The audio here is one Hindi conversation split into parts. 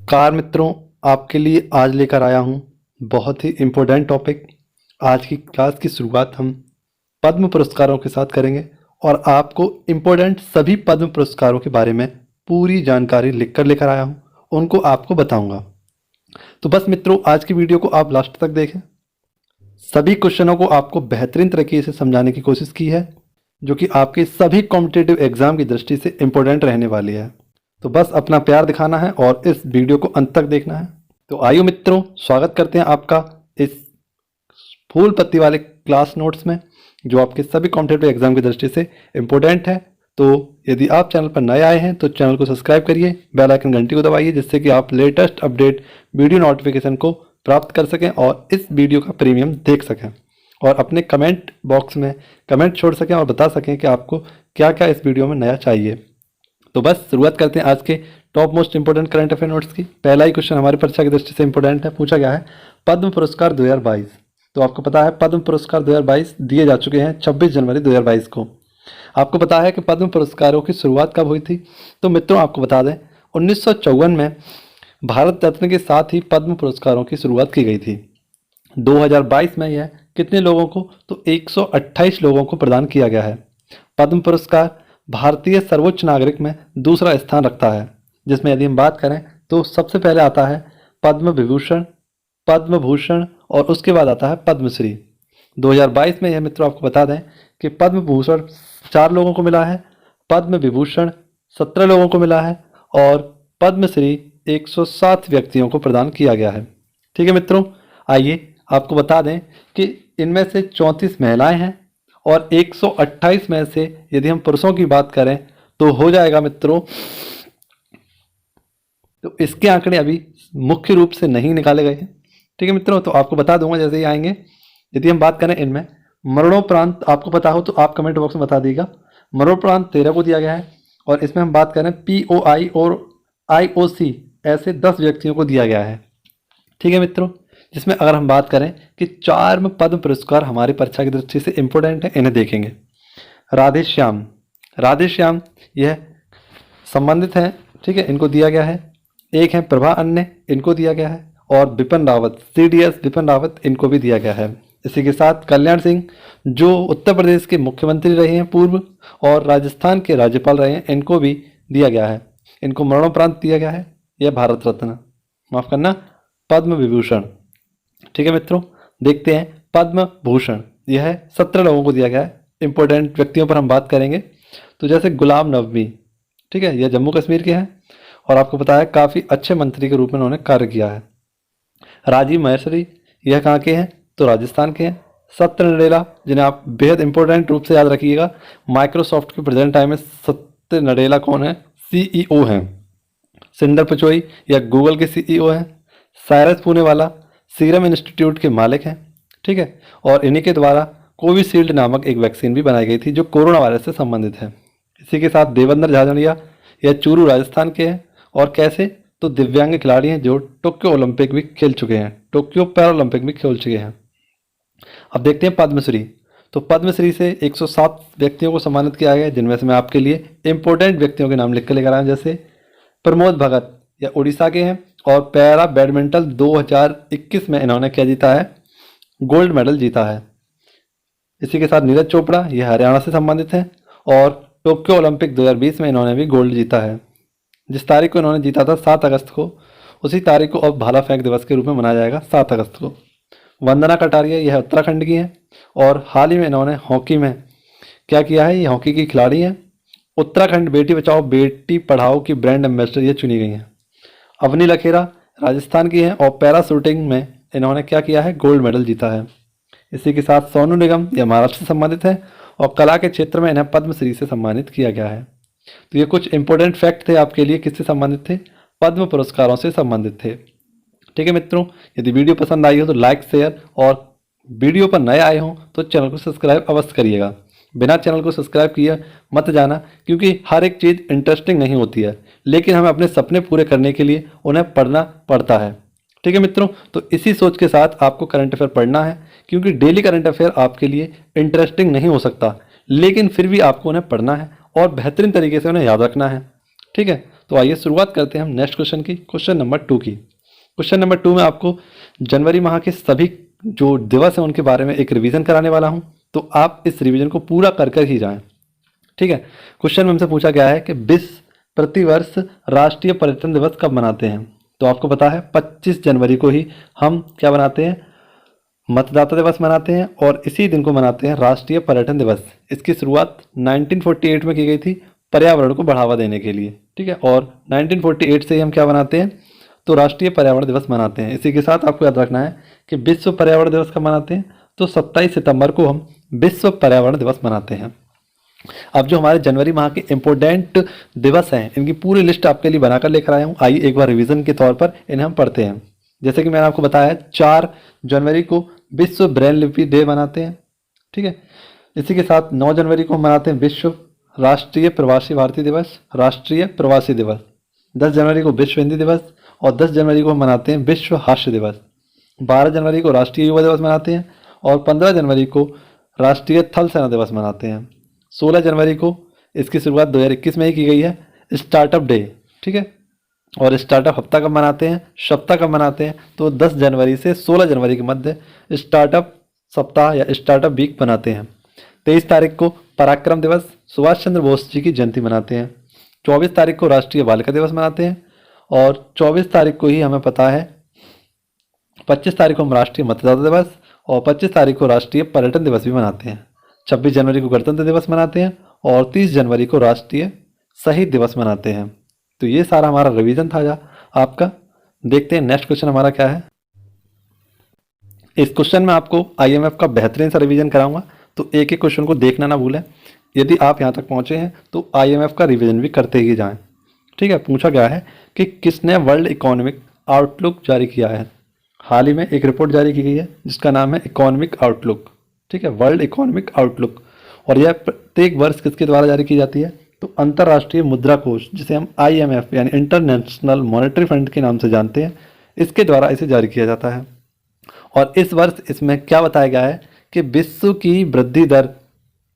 कार मित्रों, आपके लिए आज लेकर आया हूँ बहुत ही इम्पोर्टेंट टॉपिक। आज की क्लास की शुरुआत हम पद्म पुरस्कारों के साथ करेंगे और आपको इम्पोर्टेंट सभी पद्म पुरस्कारों के बारे में पूरी जानकारी लिखकर लेकर आया हूँ, उनको आपको बताऊंगा। तो बस मित्रों, आज की वीडियो को आप लास्ट तक देखें। सभी क्वेश्चनों को आपको बेहतरीन तरीके से समझाने की कोशिश की है, जो कि आपके सभी कॉम्पिटिटिव एग्जाम की दृष्टि से इम्पोर्टेंट रहने वाली है। तो बस अपना प्यार दिखाना है और इस वीडियो को अंत तक देखना है। तो आइए मित्रों, स्वागत करते हैं आपका इस फूल पत्ती वाले क्लास नोट्स में, जो आपके सभी कॉम्पिटिटिव एग्जाम की दृष्टि से इम्पोर्टेंट है। तो यदि आप चैनल पर नए आए हैं तो चैनल को सब्सक्राइब करिए, बेल आइकन घंटी को दबाइए, जिससे कि आप लेटेस्ट अपडेट वीडियो नोटिफिकेशन को प्राप्त कर सकें और इस वीडियो का प्रीमियम देख सकें और अपने कमेंट बॉक्स में कमेंट छोड़ सकें और बता सकें कि आपको क्या क्या इस वीडियो में नया चाहिए। तो बस शुरुआत करते हैं आज के top most important current affair notes की। पहला ही क्वेश्चन हमारी परीक्षा की दृष्टि से इंपोर्टेंट है। पूछा गया है पद्म पुरस्कार 2022। तो आपको पता है पद्म पुरस्कार 2022 दिए जा चुके हैं 26 जनवरी 2022 को। आपको पता है कि पद्म पुरस्कारों की शुरुआत कब हुई थी? तो मित्रों आपको बता दें 1954 में भारत रत्न के साथ ही पद्म पुरस्कारों की शुरुआत की गई थी। 2022 में यह कितने लोगों को? तो 128 लोगों को प्रदान किया गया है। पद्म पुरस्कार भारतीय सर्वोच्च नागरिक में दूसरा स्थान रखता है, जिसमें यदि हम बात करें तो सबसे पहले आता है पद्म विभूषण, पद्म भूषण और उसके बाद आता है पद्मश्री। 2022 में यह मित्रों आपको बता दें कि पद्म भूषण 4 लोगों को मिला है, पद्म विभूषण 17 लोगों को मिला है और पद्मश्री 107 व्यक्तियों को प्रदान किया गया है। ठीक है मित्रों, आइए आपको बता दें कि इनमें से 34 महिलाएं हैं और 128 में से यदि हम पुरुषों की बात करें तो हो जाएगा मित्रों, तो इसके आंकड़े अभी मुख्य रूप से नहीं निकाले गए हैं। ठीक है मित्रों, तो आपको बता दूंगा जैसे ही आएंगे। यदि हम बात करें इनमें मरणोपरांत, आपको पता हो तो आप कमेंट बॉक्स में बता दीजिएगा। मरणोपरांत 13 को दिया गया है और इसमें हम बात करें POI और IOC ऐसे 10 व्यक्तियों को दिया गया है। ठीक है मित्रों, जिसमें अगर हम बात करें कि 4 पद्म पुरस्कार हमारी परीक्षा की दृष्टि से इंपॉर्टेंट है, इन्हें देखेंगे। राधेश्याम, राधेश्याम यह संबंधित हैं, ठीक है, इनको दिया गया है। एक है प्रभा अन्य, इनको दिया गया है और बिपिन रावत, CDS बिपिन रावत, इनको भी दिया गया है। इसी के साथ कल्याण सिंह जो उत्तर प्रदेश के मुख्यमंत्री रहे हैं पूर्व और राजस्थान के राज्यपाल रहे हैं, इनको भी दिया गया है। इनको मरणोपरांत दिया गया है। यह भारत रत्न, माफ करना, पद्म विभूषण। ठीक है मित्रों, देखते हैं पद्म भूषण, यह 17 लोगों को दिया गया है। इंपॉर्टेंट व्यक्तियों पर हम बात करेंगे तो जैसे गुलाम नबी, ठीक है, यह जम्मू कश्मीर के हैं और आपको पता है काफ़ी अच्छे मंत्री के रूप में उन्होंने कार्य किया है। राजीव महेश्वरी, यह कहाँ के हैं? तो राजस्थान के हैं। सत्य नडेला, जिन्हें आप बेहद इंपॉर्टेंट रूप से याद रखिएगा, माइक्रोसॉफ्ट के प्रेजेंट टाइम में सत्य नडेला कौन है? CEO हैं। सिंदर पिचोई या गूगल के CEO हैं। साइरस पूनेवाला सीरम इंस्टीट्यूट के मालिक हैं। ठीक है, और इन्हीं के द्वारा कोविशील्ड नामक एक वैक्सीन भी बनाई गई थी जो कोरोना वायरस से संबंधित है। इसी के साथ देवेंद्र झाझड़िया, यह चूरू राजस्थान के हैं और कैसे? तो दिव्यांग खिलाड़ी हैं जो टोक्यो ओलंपिक भी खेल चुके हैं, टोक्यो पैरालंपिक भी खेल चुके हैं। अब देखते हैं पद्मश्री। तो पद्मश्री से 107 व्यक्तियों को सम्मानित किया गया है, जिनमें से मैं आपके लिए इंपॉर्टेंट व्यक्तियों के नाम लिख कर लेकर आया, जैसे प्रमोद भगत, यह उड़ीसा के हैं और पैरा बैडमिंटन 2021 में इन्होंने क्या जीता है? गोल्ड मेडल जीता है। इसी के साथ नीरज चोपड़ा, यह हरियाणा से संबंधित हैं और टोक्यो ओलंपिक 2020 में इन्होंने भी गोल्ड जीता है। जिस तारीख को इन्होंने जीता था 7 अगस्त को, उसी तारीख को अब भाला फेंक दिवस के रूप में मनाया जाएगा 7 अगस्त को। वंदना कटारिया, यह उत्तराखंड की हैं और हाल ही में इन्होंने हॉकी में क्या किया है? ये हॉकी की खिलाड़ी हैं। उत्तराखंड बेटी बचाओ बेटी पढ़ाओ की ब्रांड एम्बेसडर ये चुनी गई हैं। अवनी लखेरा राजस्थान की हैं और पैरा शूटिंग में इन्होंने क्या किया है? गोल्ड मेडल जीता है। इसी के साथ सोनू निगम, यह महाराष्ट्र से संबंधित है और कला के क्षेत्र में इन्हें पद्मश्री से सम्मानित किया गया है। तो ये कुछ इंपॉर्टेंट फैक्ट थे आपके लिए, किससे संबंधित थे? पद्म पुरस्कारों से संबंधित थे। ठीक है मित्रों, यदि वीडियो पसंद आई हो तो लाइक, शेयर और वीडियो पर नए आए हों तो चैनल को सब्सक्राइब अवश्य करिएगा। बिना चैनल को सब्सक्राइब किए मत जाना, क्योंकि हर एक चीज़ इंटरेस्टिंग नहीं होती है, लेकिन हमें अपने सपने पूरे करने के लिए उन्हें पढ़ना पड़ता है। ठीक है मित्रों, तो इसी सोच के साथ आपको करंट अफेयर पढ़ना है, क्योंकि डेली करंट अफेयर आपके लिए इंटरेस्टिंग नहीं हो सकता, लेकिन फिर भी आपको उन्हें पढ़ना है और बेहतरीन तरीके से उन्हें याद रखना है। ठीक है, तो तो आइए शुरुआत करते हैं हम नेक्स्ट क्वेश्चन की, क्वेश्चन नंबर 2 की। क्वेश्चन नंबर 2 में आपको जनवरी माह के सभी जो दिवस हैं उनके बारे में एक रिवीजन कराने वाला हूं, तो आप इस रिवीजन को पूरा कर कर ही जाएं। ठीक है। क्वेश्चन में हमसे पूछा गया है कि विश्व प्रतिवर्ष राष्ट्रीय पर्यटन दिवस कब मनाते हैं? तो आपको पता है 25 जनवरी को ही हम क्या बनाते हैं, मतदाता दिवस मनाते हैं, और इसी दिन को मनाते हैं राष्ट्रीय पर्यटन दिवस। इसकी शुरुआत 1948 में की गई थी पर्यावरण को बढ़ावा देने के लिए। ठीक है, और 1948 से ही हम क्या मनाते हैं, तो राष्ट्रीय पर्यावरण दिवस मनाते हैं। इसी के साथ आपको याद रखना है कि विश्व पर्यावरण दिवस कब मनाते हैं, तो 27 सितंबर को हम विश्व पर्यावरण दिवस मनाते हैं। अब जो हमारे जनवरी माह के इम्पोर्टेंट दिवस हैं इनकी पूरी लिस्ट आपके लिए बनाकर लेकर आया हूँ। आइए एक बार रिवीजन के तौर पर इन्हें हम पढ़ते हैं। जैसे कि मैंने आपको बताया है 4 जनवरी को विश्व ब्रेल लिपि डे मनाते हैं। ठीक है, इसी के साथ 9 जनवरी को हम मनाते हैं विश्व राष्ट्रीय प्रवासी भारतीय दिवस, राष्ट्रीय प्रवासी दिवस। 10 जनवरी को विश्व हिंदी दिवस, और 10 जनवरी को हम मनाते हैं विश्व हास्य दिवस। 12 जनवरी को राष्ट्रीय युवा दिवस मनाते हैं, और 15 जनवरी को राष्ट्रीय थल सेना दिवस मनाते हैं। 16 जनवरी को इसकी शुरुआत 2021 में ही की गई है, स्टार्टअप डे। ठीक है, और स्टार्टअप हफ्ता कब मनाते हैं, सप्ताह कब मनाते हैं, तो 10 जनवरी से 16 जनवरी के मध्य स्टार्टअप सप्ताह या स्टार्टअप वीक बनाते हैं। 23 तारीख को पराक्रम दिवस, सुभाष चंद्र बोस जी की जयंती मनाते हैं। 24 तारीख को राष्ट्रीय बालिका दिवस मनाते हैं, और 24 तारीख को ही हमें पता है 25 तारीख को हम राष्ट्रीय मतदाता दिवस, और 25 तारीख को राष्ट्रीय पर्यटन दिवस भी मनाते हैं। 26 जनवरी को गणतंत्र दिवस मनाते हैं, और 30 जनवरी को राष्ट्रीय शहीद दिवस मनाते हैं। तो ये सारा हमारा रिवीजन था आपका। देखते हैं नेक्स्ट क्वेश्चन हमारा क्या है। इस क्वेश्चन में आपको IMF का बेहतरीन सा रिवीजन कराऊंगा, तो एक एक क्वेश्चन को देखना ना भूलें। यदि आप यहाँ तक पहुँचे हैं तो IMF का रिवीजन भी करते ही जाएं। ठीक है, पूछा गया है कि किसने वर्ल्ड इकोनॉमिक आउटलुक जारी किया है। हाल ही में एक रिपोर्ट जारी की गई है जिसका नाम है इकोनॉमिक आउटलुक। ठीक है, वर्ल्ड इकोनॉमिक आउटलुक, और यह प्रत्येक वर्ष किसके द्वारा जारी की जाती है, तो अंतर्राष्ट्रीय मुद्रा कोष, जिसे हम IMF यानी इंटरनेशनल मॉनेटरी फंड के नाम से जानते हैं, इसके द्वारा इसे जारी किया जाता है। और इस वर्ष इसमें क्या बताया गया है कि विश्व की वृद्धि दर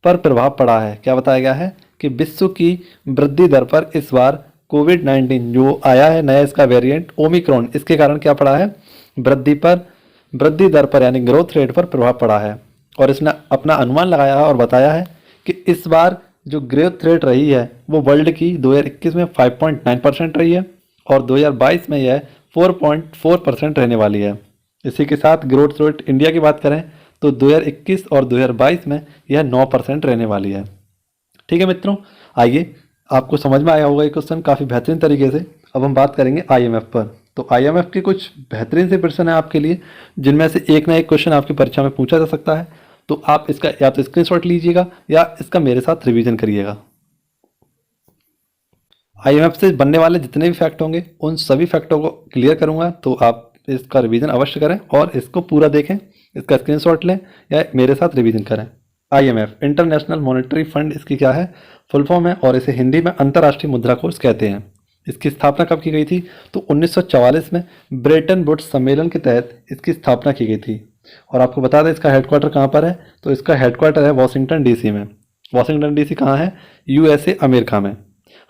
पर प्रभाव पड़ा है। क्या बताया गया है कि विश्व की वृद्धि दर पर इस बार कोविड-19 जो आया है नया इसका वेरिएंट ओमिक्रॉन, इसके कारण क्या पड़ा है, वृद्धि दर पर यानी ग्रोथ रेट पर प्रभाव पड़ा है। और इसने अपना अनुमान लगाया है और बताया है कि इस बार जो ग्रोथ रेट रही है वो वर्ल्ड की 2021 में 5.9% रही है, और 2022 में यह 4.4% रहने वाली है। इसी के साथ ग्रोथ रेट इंडिया की बात करें तो 2021 और 2022 में यह 9% रहने वाली है। ठीक है मित्रों, आइए आपको समझ में आया होगा ये क्वेश्चन काफ़ी बेहतरीन तरीके से। अब हम बात करेंगे IMF पर। तो IMF के कुछ बेहतरीन से प्रश्न है आपके लिए, जिनमें से एक ना एक क्वेश्चन आपकी परीक्षा में पूछा जा सकता है। तो आप इसका या तो स्क्रीनशॉट लीजिएगा या इसका मेरे साथ रिवीजन करिएगा। IMF से बनने वाले जितने भी फैक्ट होंगे उन सभी फैक्टों को क्लियर करूंगा, तो आप इसका रिवीजन अवश्य करें और इसको पूरा देखें, इसका स्क्रीनशॉट लें या मेरे साथ रिवीजन करें। IMF इंटरनेशनल मॉनेटरी फंड इसकी क्या है, फुल फॉर्म है, और इसे हिंदी में अंतर्राष्ट्रीय मुद्रा कोष कहते हैं। इसकी स्थापना कब की गई थी, तो 1944 में ब्रेटन वुड्स सम्मेलन के तहत इसकी स्थापना की गई थी। और आपको बता दें इसका हेडक्वार्टर कहाँ पर है, तो इसका हेडक्वार्टर है वॉशिंगटन DC में। वॉशिंगटन DC कहाँ है, USA अमेरिका में।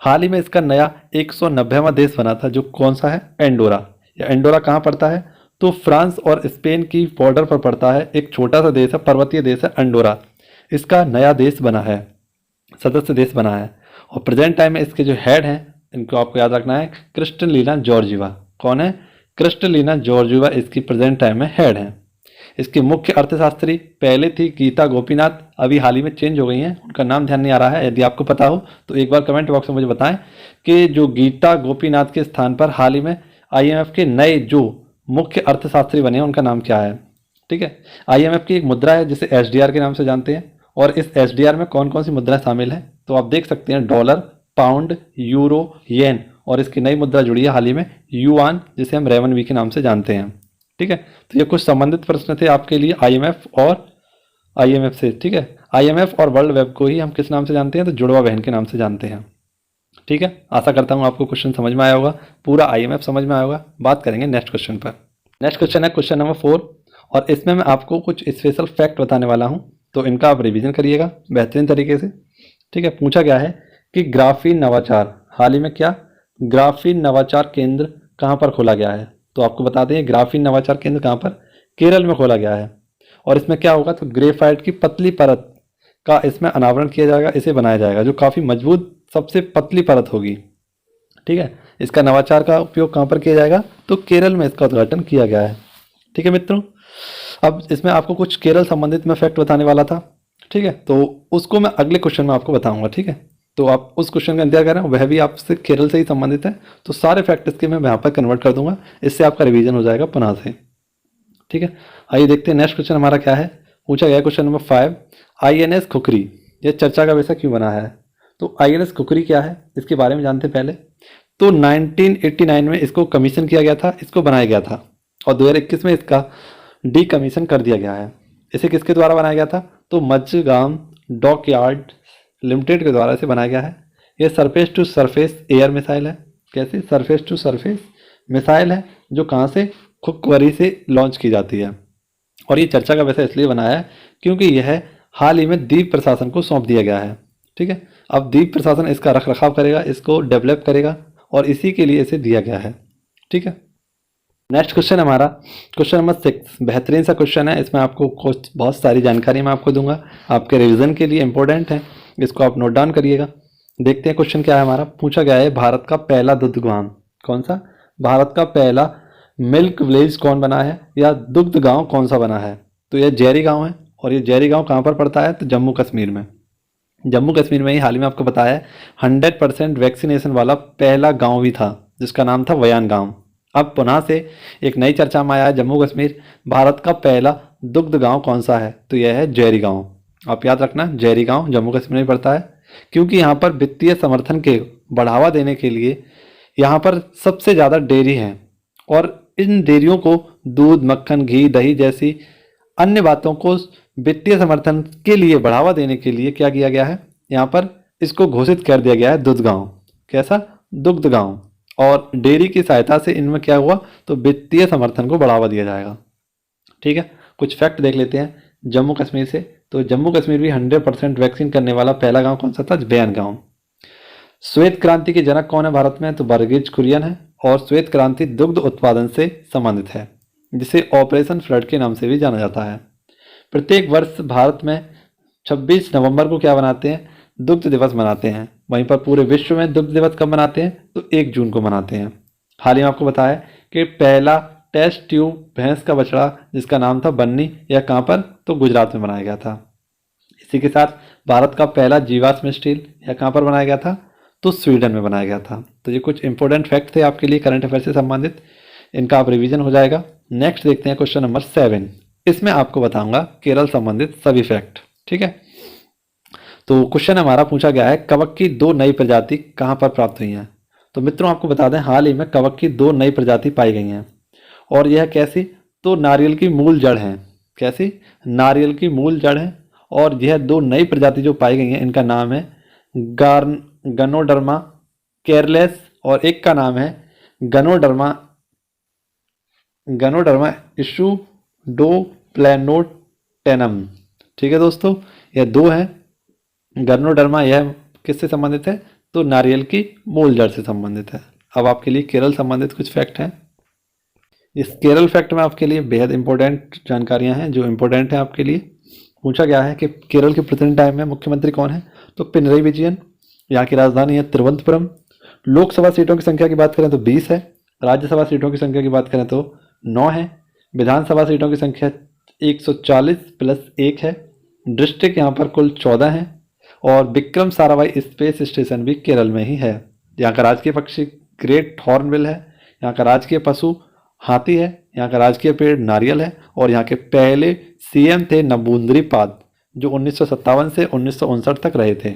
हाल ही में इसका नया 190वां देश बना था, जो कौन सा है, एंडोरा। या एंडोरा कहाँ पड़ता है, तो फ्रांस और स्पेन की बॉर्डर पर पड़ता है, एक छोटा सा देश है, पर्वतीय देश है एंडोरा। इसका नया देश बना है, सदस्य देश बना है। और प्रेजेंट टाइम में इसके जो हेड हैं इनको आपको याद रखना है, क्रिस्टलिना जॉर्जिवा। कौन है, क्रिस्टलिना जॉर्जिवा इसकी प्रेजेंट टाइम में हेड है। इसकी मुख्य अर्थशास्त्री पहले थी गीता गोपीनाथ, अभी हाल ही में चेंज हो गई हैं, उनका नाम ध्यान नहीं आ रहा है। यदि आपको पता हो तो एक बार कमेंट बॉक्स में मुझे बताएं कि जो गीता गोपीनाथ के स्थान पर हाल ही में IMF के नए जो मुख्य अर्थशास्त्री बने हैं उनका नाम क्या है। ठीक है, IMF की एक मुद्रा है जिसे SDR के नाम से जानते हैं, और इस SDR में कौन कौन सी मुद्राएं शामिल हैं, तो आप देख सकते हैं डॉलर, पाउंड, यूरो, येन, और इसकी नई मुद्रा जुड़ी है हाल ही में युआन, जिसे हम रेवनवी के नाम से जानते हैं। ठीक है, तो ये कुछ संबंधित प्रश्न थे आपके लिए IMF और IMF से। ठीक है, IMF और वर्ल्ड वेब को ही हम किस नाम से जानते हैं, तो जुड़वा बहन के नाम से जानते हैं। ठीक है, आशा करता हूँ आपको क्वेश्चन समझ में आया होगा, पूरा IMF समझ में आया होगा। बात करेंगे नेक्स्ट क्वेश्चन पर। नेक्स्ट क्वेश्चन है क्वेश्चन नंबर 4, और इसमें मैं आपको कुछ स्पेशल फैक्ट बताने वाला हूँ, तो इनका आप रिवीजन करिएगा बेहतरीन तरीके से। ठीक है, पूछा गया है कि ग्राफीन नवाचार हाल ही में क्या ग्राफीन नवाचार केंद्र कहाँ पर खोला गया है? तो आपको बता दें ग्राफीन नवाचार केंद्र कहाँ पर, केरल में खोला गया है। और इसमें क्या होगा, तो ग्रेफाइट की पतली परत का इसमें अनावरण किया जाएगा, इसे बनाया जाएगा, जो काफ़ी मजबूत सबसे पतली परत होगी। ठीक है, इसका नवाचार का उपयोग कहाँ पर किया जाएगा, तो केरल में इसका उद्घाटन किया गया है। ठीक है मित्रों, अब इसमें आपको कुछ केरल संबंधित मैं फैक्ट बताने वाला था। ठीक है, तो उसको मैं अगले क्वेश्चन में आपको बताऊंगा। ठीक है, तो आप उस क्वेश्चन का इंतजार करें, वह भी आपसे केरल से ही संबंधित है। तो सारे फैक्ट इसके मैं यहाँ पर कन्वर्ट कर दूंगा, इससे आपका रिवीजन हो जाएगा पुनः से। ठीक है, आइए देखते हैं नेक्स्ट क्वेश्चन हमारा क्या है। पूछा गया क्वेश्चन नंबर 5, INS खुखरी यह चर्चा का विषय क्यों बना है? तो INS खुखरी क्या है, इसके बारे में जानते हैं पहले। तो 1989 में इसको कमीशन किया गया था, इसको बनाया गया था, और 2021 में इसका डीकमीशन कर दिया गया है। इसे किसके द्वारा बनाया गया था? तो मझगांव डॉकयार्ड लिमिटेड के द्वारा इसे बनाया गया है। यह surface to surface air missile है। कैसे? सरफेस टू सरफेस मिसाइल है, जो कहाँ से, खुखवरी से लॉन्च की जाती है। और ये चर्चा का विषय इसलिए बनाया है क्योंकि यह हाल ही में द्वीप प्रशासन को सौंप दिया गया है। ठीक है, अब द्वीप प्रशासन इसका रख रखाव करेगा, इसको डेवलप करेगा, और इसी के लिए इसे दिया गया है। ठीक है, नेक्स्ट क्वेश्चन हमारा क्वेश्चन नंबर 6, बेहतरीन सा क्वेश्चन है। इसमें आपको कुछ बहुत सारी जानकारी मैं आपको दूंगा, आपके रिवीजन के लिए इंपॉर्टेंट है, इसको आप नोट डाउन करिएगा। देखते हैं क्वेश्चन क्या है हमारा। पूछा गया है भारत का पहला दुग्ध गांव कौन सा, भारत का पहला मिल्क विलेज कौन बना है, या दुग्ध गांव कौन सा बना है? तो यह जैरी गांव है, और ये जैरी गांव कहाँ पर पड़ता है? तो जम्मू कश्मीर में। जम्मू कश्मीर में ही हाल ही में आपको बताया है 100% वैक्सीनेशन वाला पहला गांव भी था, जिसका नाम था वयान गांव। अब पुनः से एक नई चर्चा में आया है जम्मू कश्मीर, भारत का पहला दुग्ध गांव कौन सा है? तो यह है जैरी गांव। आप याद रखना, जैरी गांव जम्मू कश्मीर में पड़ता है, क्योंकि यहाँ पर वित्तीय समर्थन के बढ़ावा देने के लिए यहाँ पर सबसे ज़्यादा डेयरी हैं, और इन डेयरियों को दूध, मक्खन, घी, दही जैसी अन्य बातों को वित्तीय समर्थन के लिए बढ़ावा देने के लिए क्या किया गया है, यहाँ पर इसको घोषित कर दिया गया है दुग्ध गांव। कैसा? दुग्ध गांव। और डेयरी की सहायता से इनमें क्या हुआ, तो वित्तीय समर्थन को बढ़ावा दिया जाएगा। ठीक है, कुछ फैक्ट देख लेते हैं जम्मू कश्मीर से। तो जम्मू कश्मीर भी 100% वैक्सीन करने वाला पहला गांव कौन सा था? बयान गांव। श्वेत क्रांति के जनक कौन है भारत में? तो वर्गीज कुरियन है, और श्वेत क्रांति दुग्ध उत्पादन से संबंधित है, जिसे ऑपरेशन फ्लड के नाम से भी जाना जाता है। प्रत्येक वर्ष भारत में 26 नवंबर को क्या बनाते हैं? दुग्ध दिवस मनाते हैं। वहीं पर पूरे विश्व में दुग्ध दिवस कब मनाते हैं? तो 1 जून को मनाते हैं। हाल ही में आपको बताया कि पहला टेस्ट ट्यूब भैंस का बछड़ा जिसका नाम था बन्नी, यह कहाँ पर? तो गुजरात में बनाया गया था। इसी के साथ भारत का पहला जीवाश्म स्टील यह कहाँ पर बनाया गया था? तो स्वीडन में बनाया गया था। तो ये कुछ इंपॉर्टेंट फैक्ट थे आपके लिए करंट अफेयर से संबंधित, इनका आप रिवीजन हो जाएगा। नेक्स्ट देखते हैं क्वेश्चन नंबर 7। इसमें आपको बताऊंगा केरल संबंधित सभी फैक्ट। ठीक है, तो क्वेश्चन हमारा पूछा गया है कवक की 2 नई प्रजाति कहाँ पर प्राप्त हुई हैं? तो मित्रों आपको बता दें हाल ही में कवक की 2 नई प्रजाति पाई गई हैं, और यह कैसी? तो नारियल की मूल जड़ है। कैसी? नारियल की मूल जड़ है, और यह 2 नई प्रजाति जो पाई गई हैं इनका नाम है गनोडर्मा केरलेस, और एक का नाम है गनोडर्मा इशुडोप्लेनोटेनम। ठीक है दोस्तों, यह 2 है। गनोडर्मा यह किससे संबंधित है? तो नारियल की मूल जड़ से संबंधित है। अब आपके लिए केरल संबंधित कुछ फैक्ट हैं। इस केरल फैक्ट में आपके लिए बेहद इंपॉर्टेंट जानकारियां हैं जो इंपॉर्टेंट है आपके लिए। पूछा गया है कि केरल के प्रेजेंट टाइम में मुख्यमंत्री कौन है? तो पिनरई विजयन। यहाँ की राजधानी है तिरुवनंतपुरम। लोकसभा सीटों की संख्या की बात करें तो 20 है। राज्यसभा सीटों की संख्या की बात करें तो 9 है। विधानसभा सीटों की संख्या 140 प्लस 1 है। डिस्ट्रिक्ट यहाँ पर कुल 14 हैं, और विक्रम साराभाई स्पेस स्टेशन भी केरल में ही है। यहाँ का राजकीय पक्षी ग्रेट हॉर्नबिल है। यहाँ का राजकीय पशु हाथी है। यहाँ का राजकीय पेड़ नारियल है, और यहाँ के पहले सीएम थे नंबूंद्री पाद, जो 1957 से 1959 तक रहे थे।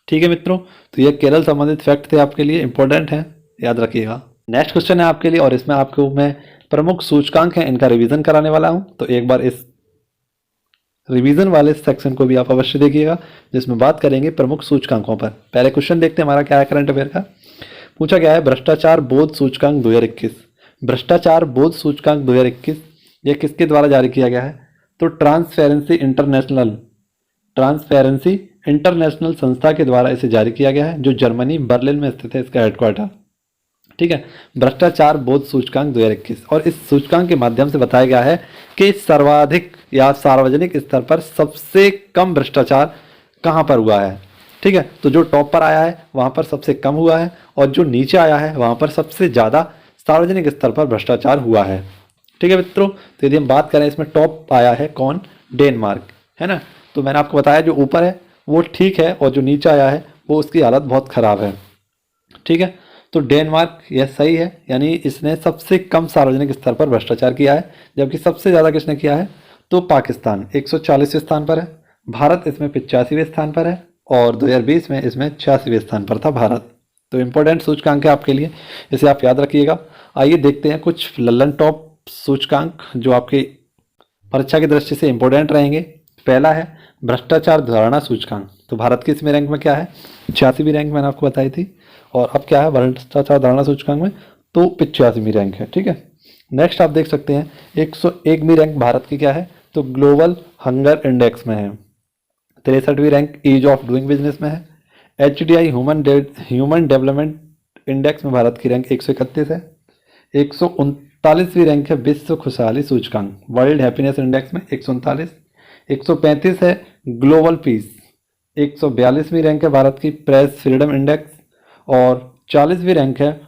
ठीक है मित्रों, तो ये केरल संबंधित फैक्ट थे आपके लिए, इंपॉर्टेंट है, याद रखिएगा। नेक्स्ट क्वेश्चन है आपके लिए, और इसमें आपको मैं प्रमुख सूचकांक हैं इनका रिवीजन कराने वाला हूं। तो एक बार इस रिवीजन वाले सेक्शन को भी आप अवश्य देखिएगा, जिसमें बात करेंगे प्रमुख सूचकांकों पर। पहले क्वेश्चन देखते हैं हमारा क्या है करंट अफेयर का। पूछा गया है भ्रष्टाचार बोध सूचकांक 2021। भ्रष्टाचार बोध सूचकांक 2021 ये किसके द्वारा जारी किया गया है? तो ट्रांसपेरेंसी इंटरनेशनल संस्था के द्वारा इसे जारी किया गया है, जो जर्मनी बर्लिन में स्थित है इसका हेडक्वार्टर। ठीक है। भ्रष्टाचार बोध सूचकांक 2021, और इस सूचकांक के माध्यम से बताया गया है कि सर्वाधिक या सार्वजनिक स्तर पर सबसे कम भ्रष्टाचार कहाँ पर हुआ है। ठीक है, तो जो टॉप पर आया है वहाँ पर सबसे कम हुआ है, और जो नीचे आया है वहाँ पर सबसे ज़्यादा सार्वजनिक स्तर पर भ्रष्टाचार हुआ है। ठीक है मित्रों, तो यदि हम बात करें इसमें टॉप आया है कौन, डेनमार्क, है ना। तो मैंने आपको बताया जो ऊपर है वो ठीक है, और जो नीचे आया है वो उसकी हालत बहुत ख़राब है। ठीक है, तो डेनमार्क यह सही है, यानी इसने सबसे कम सार्वजनिक स्तर पर भ्रष्टाचार किया है। जबकि सबसे ज़्यादा किसने किया है, तो पाकिस्तान 140वें स्थान पर है, भारत इसमें 85वें स्थान पर है, और 2020 में इसमें 86वें स्थान पर था भारत। तो इम्पोर्टेंट सूचकांक है आपके लिए, इसे आप याद रखिएगा। आइए देखते हैं कुछ लल्लन टॉप सूचकांक जो आपकी परीक्षा की दृष्टि से इम्पोर्टेंट रहेंगे। पहला है भ्रष्टाचार धारणा सूचकांक, तो भारत की इसमें रैंक में क्या है, 86वीं रैंक मैंने आपको बताई थी, और अब क्या है भ्रष्टाचार धारणा सूचकांक में, तो 85वीं रैंक है। ठीक है, नेक्स्ट आप देख सकते हैं 101वीं रैंक भारत की क्या है, तो ग्लोबल हंगर इंडेक्स में है। 63वीं rank ease of doing business में है। HDI ह्यूमन डेवलपमेंट इंडेक्स में भारत की रैंक 131 है। 139वीं रैंक है विश्व खुशहाली सूचकांक वर्ल्ड हैप्पीनेस इंडेक्स में 139। 135 है ग्लोबल पीस। 142वीं रैंक है भारत की प्रेस फ्रीडम इंडेक्स, और 40वीं रैंक है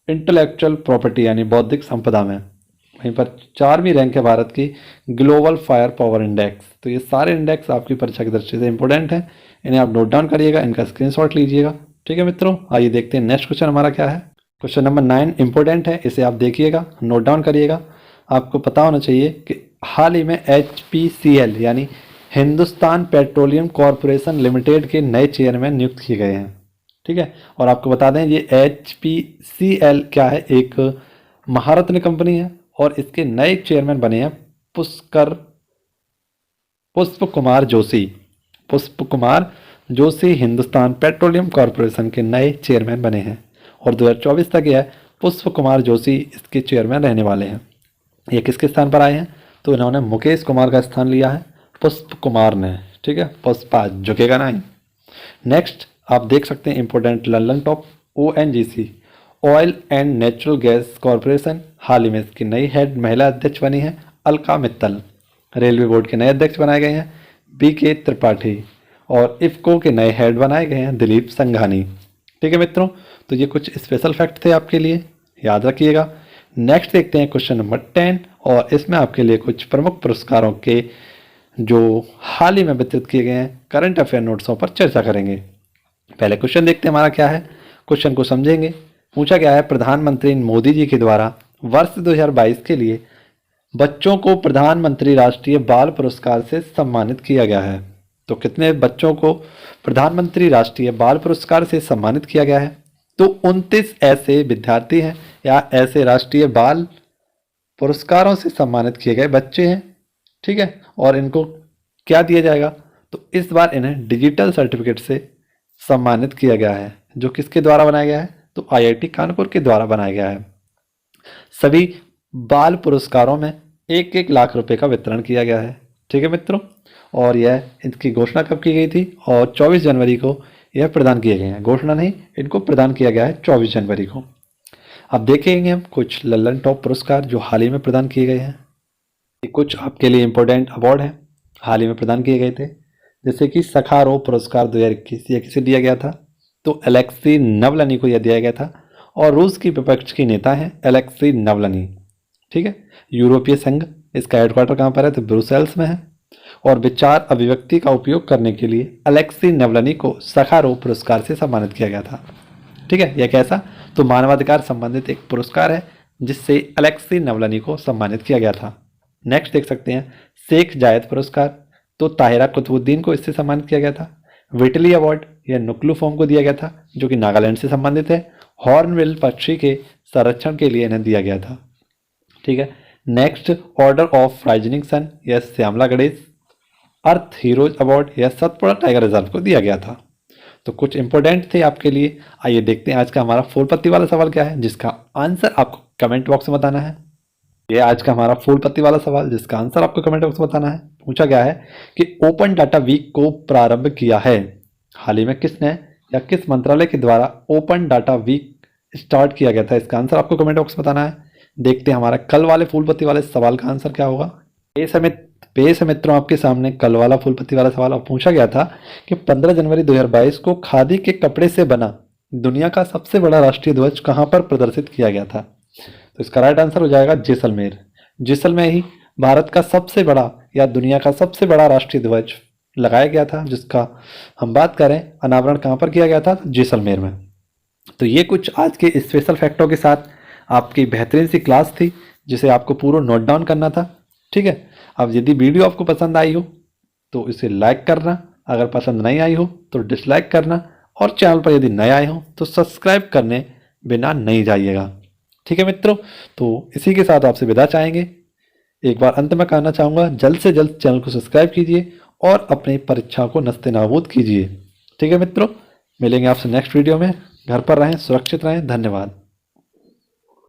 इंटेलेक्चुअल प्रॉपर्टी यानी बौद्धिक संपदा में। वहीं पर 4वीं रैंक है भारत की ग्लोबल फायर पावर इंडेक्स। तो ये सारे इंडेक्स आपकी परीक्षा की दृष्टि से इंपॉर्टेंट है, इन्हें आप नोट डाउन करिएगा, इनका स्क्रीनशॉट लीजिएगा। ठीक है मित्रों, आइए देखते हैं नेक्स्ट क्वेश्चन हमारा क्या है। क्वेश्चन नंबर 9 इंपॉर्टेंट है, इसे आप देखिएगा, नोट डाउन करिएगा। आपको पता होना चाहिए कि हाल ही में HPCL यानी हिंदुस्तान पेट्रोलियम कॉरपोरेशन लिमिटेड के नए चेयरमैन नियुक्त किए गए हैं। ठीक है, और आपको बता दें ये HPCL क्या है, एक महारत्न कंपनी है, और इसके नए चेयरमैन बने हैं पुष्प कुमार जोशी। पुष्प कुमार जोशी हिंदुस्तान पेट्रोलियम कॉरपोरेशन के नए चेयरमैन बने हैं, और 2024 तक यह पुष्प कुमार जोशी इसके चेयरमैन रहने वाले हैं। ये किसके स्थान पर आए हैं, तो इन्होंने मुकेश कुमार का स्थान लिया है, पुष्प कुमार ने। ठीक है, पुष्पा झुकेगा नहीं। नेक्स्ट आप देख सकते हैं important Lallantop ONGC oil and natural gas corporation, हाल ही में इसकी नई हेड महिला अध्यक्ष बनी है अलका मित्तल। रेलवे बोर्ड के नए अध्यक्ष बनाए गए हैं BK त्रिपाठी, और इफ्को के नए हेड बनाए गए हैं दिलीप संघानी। ठीक है मित्रों, तो ये कुछ स्पेशल फैक्ट थे आपके लिए, याद रखिएगा। नेक्स्ट देखते हैं क्वेश्चन नंबर 10, और इसमें आपके लिए कुछ प्रमुख पुरस्कारों के जो हाल ही में वितरित किए गए हैं करंट अफेयर नोट्सों पर चर्चा करेंगे। पहले क्वेश्चन देखते हैं हमारा क्या है, क्वेश्चन को समझेंगे। पूछा गया है प्रधानमंत्री मोदी जी के द्वारा वर्ष 2022 के लिए बच्चों को प्रधानमंत्री राष्ट्रीय बाल पुरस्कार से सम्मानित किया गया है। तो कितने बच्चों को प्रधानमंत्री राष्ट्रीय बाल पुरस्कार से सम्मानित किया गया है, तो 29 ऐसे विद्यार्थी हैं या ऐसे राष्ट्रीय बाल पुरस्कारों से सम्मानित किए गए बच्चे हैं। ठीक है, और इनको क्या दिया जाएगा, तो इस बार इन्हें डिजिटल सर्टिफिकेट से सम्मानित किया गया है, जो किसके द्वारा बनाया गया है, तो IIT कानपुर के द्वारा बनाया गया है। सभी बाल पुरस्कारों में 1-1 लाख रुपए का वितरण किया गया है। ठीक है मित्रों, और यह इनकी घोषणा कब की गई थी, और 24 जनवरी को यह प्रदान किए गए हैं। घोषणा नहीं, इनको प्रदान किया गया है 24 जनवरी को। अब देखेंगे हम कुछ लल्लन टॉप पुरस्कार जो हाल ही में प्रदान किए गए हैं। कुछ आपके लिए इंपॉर्टेंट अवार्ड हैं, हाल ही में प्रदान किए गए थे, जैसे कि सखारोव पुरस्कार 2021 यह किसे दिया गया था, तो अलेक्सी नवलनी को यह दिया गया था, और रूस की विपक्ष की नेता हैं अलेक्सी नवलनी। ठीक है, यूरोपीय संघ इसका हेडक्वार्टर कहाँ पर है, तो ब्रुसेल्स में है, और विचार अभिव्यक्ति का उपयोग करने के लिए अलेक्सी नवलनी को सखारोव पुरस्कार से सम्मानित किया गया था। ठीक है, यह कैसा, तो मानवाधिकार संबंधित एक पुरस्कार है जिससे अलेक्सी नवलनी को सम्मानित किया गया था। नेक्स्ट देख सकते हैं शेख जायद पुरस्कार, तो ताहिरा कुतुबुद्दीन को इससे सम्मानित किया गया था। विटली अवार्ड यह नुक्लू फॉर्म को दिया गया था, जो कि नागालैंड से संबंधित है। हॉर्नबिल पक्षी के संरक्षण के लिए इन्हें दिया गया था। ठीक है, नेक्स्ट ऑर्डर ऑफ राइजनिंग सन यह श्यामला गणेश। अर्थ हीरोज अवार्ड यह सतपुड़ा टाइगर रिजर्व को दिया गया था। तो कुछ इंपॉर्टेंट थे आपके लिए। आइए देखते हैं आज का हमारा फूल पत्ती वाला सवाल क्या है, जिसका आंसर आपको कमेंट बॉक्स में बताना है। ये आज का हमारा फूल पत्ती वाला सवाल, जिसका आंसर आपको कमेंट बॉक्स में बताना है। पूछा गया है कि ओपन डाटा वीक को प्रारंभ किया है, हाल ही में किसने या किस मंत्रालय के द्वारा ओपन डाटा वीक स्टार्ट किया गया था? इसका आंसर आपको कमेंट बॉक्स में बताना है। देखते हैं हमारा कल वाले फूल पत्ती वाले सवाल का आंसर क्या होगा। पेश है मित्रों आपके सामने कल वाला फूल पत्ती वाला सवाल। पूछा गया था कि 15 जनवरी 2022 को खादी के कपड़े से बना दुनिया का सबसे बड़ा राष्ट्रीय ध्वज कहाँ पर प्रदर्शित किया गया था? तो इसका राइट आंसर हो जाएगा जैसलमेर। जैसलमेर ही भारत का सबसे बड़ा या दुनिया का सबसे बड़ा राष्ट्रीय ध्वज लगाया गया था, जिसका हम बात करें अनावरण कहाँ पर किया गया था? जैसलमेर में। तो ये कुछ आज के स्पेशल फैक्टों के साथ आपकी बेहतरीन सी क्लास थी, जिसे आपको पूरा नोट डाउन करना था। ठीक है, अब यदि वीडियो आपको पसंद आई हो तो इसे लाइक करना, अगर पसंद नहीं आई हो तो डिसलाइक करना, और चैनल पर यदि नए आए हो तो सब्सक्राइब करने बिना नहीं जाइएगा। ठीक है मित्रों, तो इसी के साथ आपसे विदा चाहेंगे। एक बार अंत में कहना चाहूँगा, जल्द से जल्द चैनल को सब्सक्राइब कीजिए और अपनी परीक्षा को नस्ते नाबूद कीजिए। ठीक है मित्रों, मिलेंगे आपसे नेक्स्ट वीडियो में। घर पर रहें, सुरक्षित रहें। धन्यवाद।